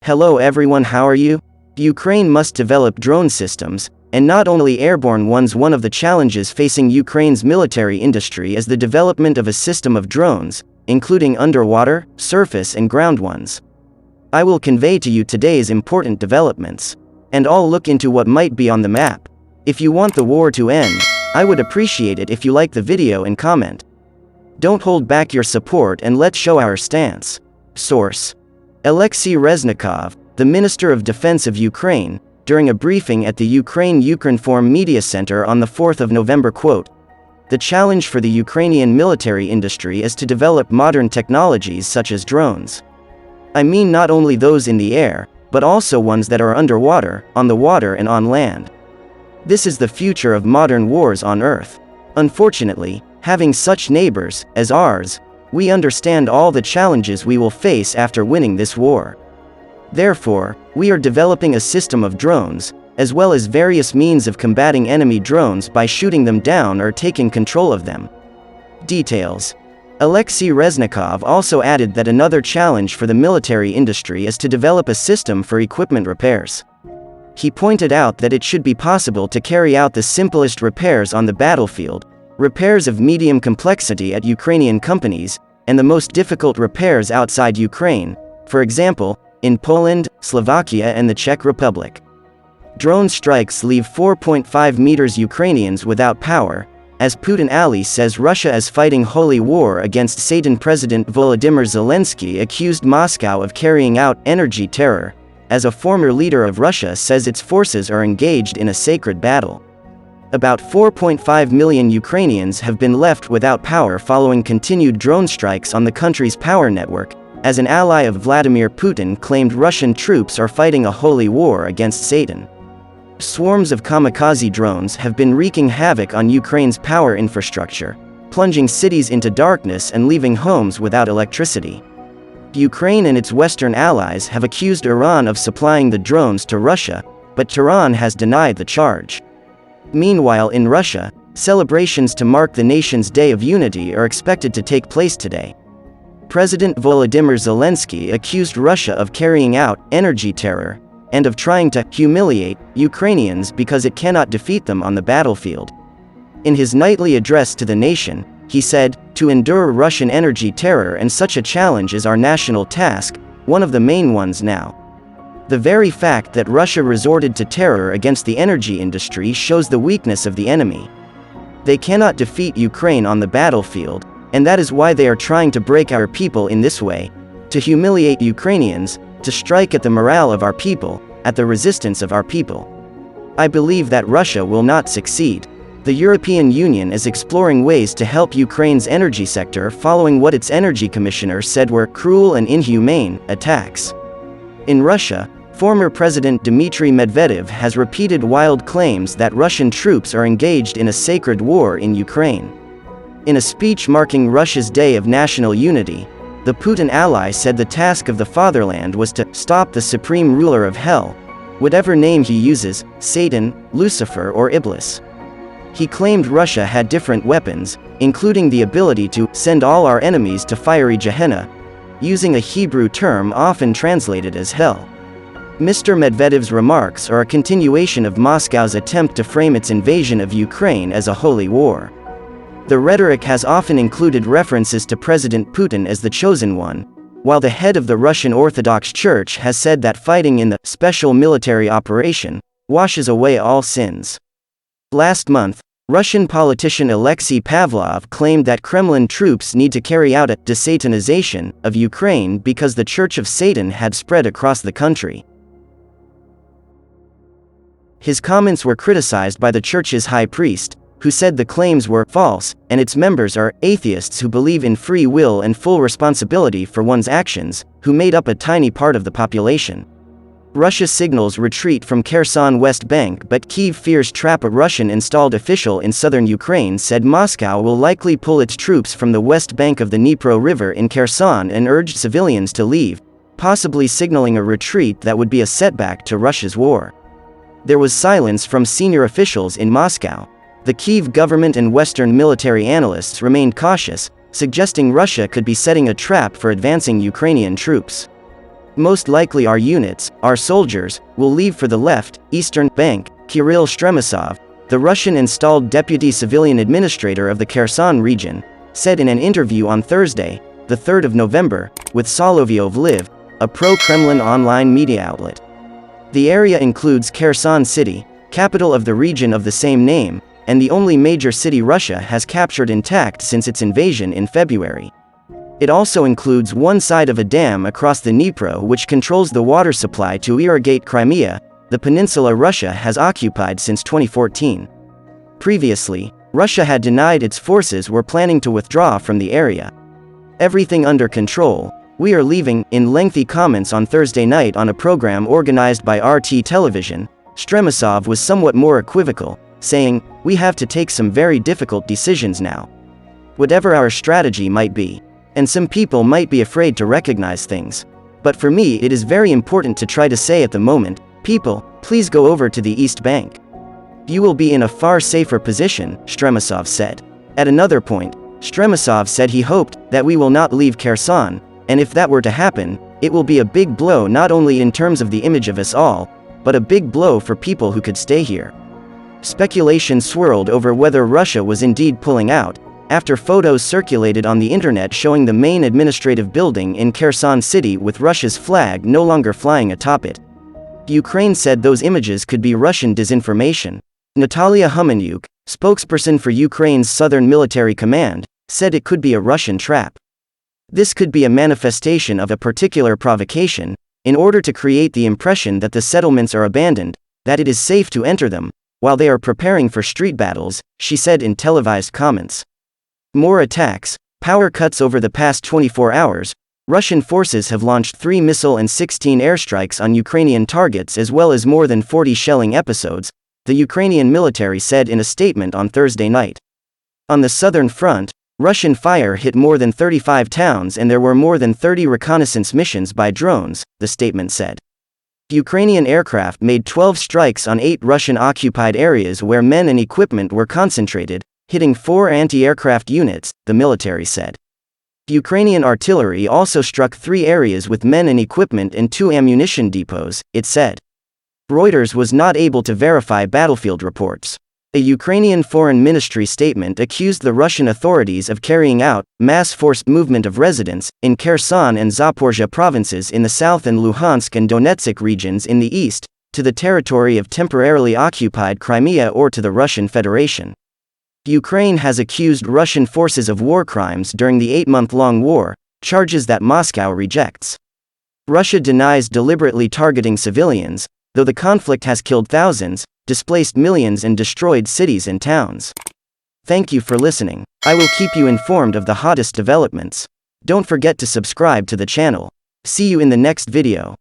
Hello everyone, how are you? Ukraine must develop drone systems, and not only airborne ones. One of the challenges facing Ukraine's military industry is the development of a system of drones, including underwater, surface and ground ones. I will convey to you today's important developments, and I'll look into what might be on the map. If you want the war to end, I would appreciate it if you like the video and comment. Don't hold back your support and let's show our stance. Source: Alexei Reznikov, the Minister of Defense of Ukraine, during a briefing at the Ukreinform Media Center on the 4th of November, quote, "The challenge for the Ukrainian military industry is to develop modern technologies such as drones. I mean not only those in the air, but also ones that are underwater, on the water and on land. This is the future of modern wars on Earth. Unfortunately, having such neighbors as ours, we understand all the challenges we will face after winning this war. Therefore, we are developing a system of drones, as well as various means of combating enemy drones by shooting them down or taking control of them." Details. Alexei Reznikov also added that another challenge for the military industry is to develop a system for equipment repairs. He pointed out that it should be possible to carry out the simplest repairs on the battlefield, repairs of medium complexity at Ukrainian companies, and the most difficult repairs outside Ukraine, for example, in Poland, Slovakia and the Czech Republic. Drone strikes leave 4.5 meters Ukrainians without power, as Putin ally says Russia is fighting holy war against Satan. President Volodymyr Zelensky accused Moscow of carrying out energy terror, as a former leader of Russia says its forces are engaged in a sacred battle. About 4.5 million Ukrainians have been left without power following continued drone strikes on the country's power network, as an ally of Vladimir Putin claimed Russian troops are fighting a holy war against Satan. Swarms of kamikaze drones have been wreaking havoc on Ukraine's power infrastructure, plunging cities into darkness and leaving homes without electricity. Ukraine and its Western allies have accused Iran of supplying the drones to Russia, but Tehran has denied the charge. Meanwhile, in Russia, celebrations to mark the nation's Day of Unity are expected to take place today. President Volodymyr Zelensky accused Russia of carrying out energy terror, and of trying to humiliate Ukrainians because it cannot defeat them on the battlefield. In his nightly address to the nation, he said, "To endure Russian energy terror and such a challenge is our national task, one of the main ones now. The very fact that Russia resorted to terror against the energy industry shows the weakness of the enemy. They cannot defeat Ukraine on the battlefield, and that is why they are trying to break our people in this way, to humiliate Ukrainians, to strike at the morale of our people, at the resistance of our people. I believe that Russia will not succeed. The European Union is exploring ways to help Ukraine's energy sector following what its energy commissioner said were cruel and inhumane attacks." In Russia, former President Dmitry Medvedev has repeated wild claims that Russian troops are engaged in a sacred war in Ukraine. In a speech marking Russia's Day of National Unity, the Putin ally said the task of the fatherland was to stop the supreme ruler of hell, whatever name he uses, Satan, Lucifer or Iblis. He claimed Russia had different weapons, including the ability to send all our enemies to fiery Gehenna, using a Hebrew term often translated as hell. Mr. Medvedev's remarks are a continuation of Moscow's attempt to frame its invasion of Ukraine as a holy war. The rhetoric has often included references to President Putin as the chosen one, while the head of the Russian Orthodox Church has said that fighting in the special military operation washes away all sins. Last month, Russian politician Alexei Pavlov claimed that Kremlin troops need to carry out a desatanization of Ukraine because the Church of Satan had spread across the country. His comments were criticized by the church's high priest, who said the claims were false, and its members are atheists who believe in free will and full responsibility for one's actions, who made up a tiny part of the population. Russia signals retreat from Kherson West Bank, but Kyiv fears trap. A Russian-installed official in southern Ukraine said Moscow will likely pull its troops from the west bank of the Dnipro River in Kherson and urged civilians to leave, possibly signaling a retreat that would be a setback to Russia's war. There was silence from senior officials in Moscow. The Kyiv government and Western military analysts remained cautious, suggesting Russia could be setting a trap for advancing Ukrainian troops. Most likely our units, our soldiers, will leave for the left, eastern bank, Kirill Stremisov, the Russian-installed deputy civilian administrator of the Kherson region, said in an interview on Thursday, the 3rd of November, with Solovyov Live, a pro-Kremlin online media outlet. The area includes Kherson city, capital of the region of the same name, and the only major city Russia has captured intact since its invasion in February. It also includes one side of a dam across the Dnipro which controls the water supply to irrigate Crimea, the peninsula Russia has occupied since 2014. Previously, Russia had denied its forces were planning to withdraw from the area. Everything under control, we are leaving. In lengthy comments on Thursday night on a program organized by RT Television, Stremisov was somewhat more equivocal, saying, "We have to take some very difficult decisions now. Whatever our strategy might be. And some people might be afraid to recognize things. But for me it is very important to try to say at the moment, people, please go over to the East Bank. You will be in a far safer position," Stremisov said. At another point, Stremisov said he hoped that we will not leave Kherson, and if that were to happen, it will be a big blow not only in terms of the image of us all, but a big blow for people who could stay here. Speculation swirled over whether Russia was indeed pulling out, after photos circulated on the internet showing the main administrative building in Kherson city with Russia's flag no longer flying atop it. Ukraine said those images could be Russian disinformation. Natalia Humanyuk, spokesperson for Ukraine's Southern Military Command, said it could be a Russian trap. This could be a manifestation of a particular provocation, in order to create the impression that the settlements are abandoned, that it is safe to enter them, while they are preparing for street battles, she said in televised comments. More attacks, power cuts over the past 24 hours, Russian forces have launched 3 missile and 16 airstrikes on Ukrainian targets as well as more than 40 shelling episodes, the Ukrainian military said in a statement on Thursday night. On the southern front, Russian fire hit more than 35 towns and there were more than 30 reconnaissance missions by drones, the statement said. Ukrainian aircraft made 12 strikes on 8 Russian-occupied areas where men and equipment were concentrated, hitting 4 anti-aircraft units, the military said. Ukrainian artillery also struck 3 areas with men and equipment and 2 ammunition depots, it said. Reuters was not able to verify battlefield reports. A Ukrainian Foreign Ministry statement accused the Russian authorities of carrying out mass forced movement of residents in Kherson and Zaporizhzhia provinces in the south and Luhansk and Donetsk regions in the east, to the territory of temporarily occupied Crimea or to the Russian Federation. Ukraine has accused Russian forces of war crimes during the 8-month-long war, charges that Moscow rejects. Russia denies deliberately targeting civilians, though the conflict has killed thousands, displaced millions and destroyed cities and towns. Thank you for listening. I will keep you informed of the hottest developments. Don't forget to subscribe to the channel. See you in the next video.